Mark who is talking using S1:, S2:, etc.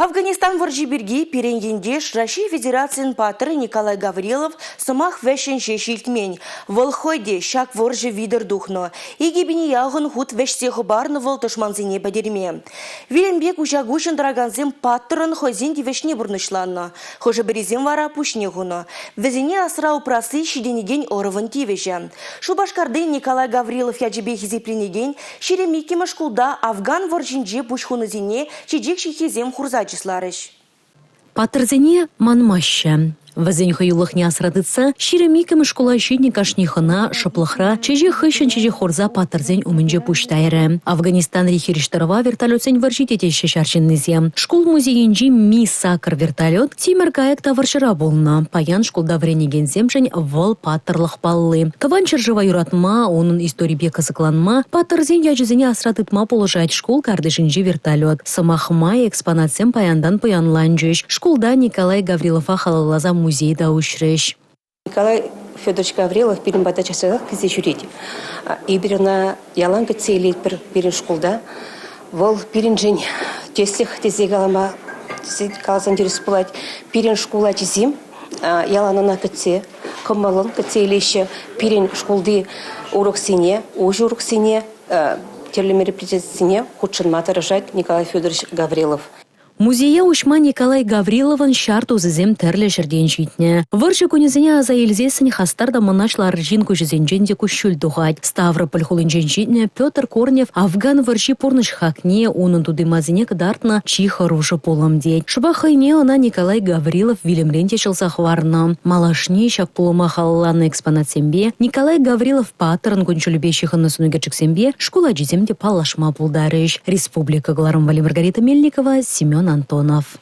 S1: Афганистан варжиберги перенгендеш Россия Федерациян патры Николай Гаврилов самах вешен шешилтмень. Волхойде шак воржи видер духно. Игибини ягын хут вешсеху барны вол тушманзине бадерме. Виленбек ужагушын драганзем патрын хозин дивешне бурнышланно. Хоже березем вара пушне гуно. Везине асра упрасы шиденеген оровын тивеже. Шубашкарды Николай Гаврилов яджибе хизипленеген шеремики машкулда Афган варжинже пушхунызине чиджик шихизем хурзачисларыш.
S2: Патрзене манмаща. Вазень хаюлых не асрадыца, ширемикам школа щитникашнихана шаплахра, чеже хыщен чеже хорза патрзень умынже пуштайры. Афганистан рихириштарова вертолетсень варжитете шешарчиннызе. Школ музейинжи ми сакр вертолет, тимер каек таваршыра болна. Паян школда вренеген земжень вол патрлах паллы. Каван чержыва юратма, onun историбе казыкланма, патрзень яжызене асрадытма положать школ кардышинжи вертолет. Самахма экспонатсем паяндан паянланжыш. Школда Николай Гаврилова халалаза музейда ушреш.
S3: Николай Федорович Гаврилов перен бата часах кизе жүреді. И біріна ялан көтсейлет бірін школда. Вол бірін жын теслих тезе қалама қаласан деріс болайд. Бірін школа тезім, яланына көтсе, көмалын көтсейлеші бірін школды урок сене, ожы урок сене, терлемері притесіне худшын матырыжайд Николай Федорович Гаврилов.
S2: Музея ушма Николай Гаврилован шарту зізем тәрлі жерден житне. Варжы көнезіне аза елзесін хастарда мұнашлар жинку жезенженде күшіл дұғайд. Ставрополь хулынжен житне Петр Корнев Афган варжи порныш хакне, оның тудымазіне кдартна чиха ружы полым дейд. Шыба хайне она Николай Гаврилов вилемленте шылсах варна. Малашне шак полыма халаланы экспонатсембе, Николай Гаврилов патрын күнчілібешіхын насынугачықсембе, школа жеземде палашма пулдарыш. Республика Гларым Вали Маргарита Мельникова, Семен Антонов.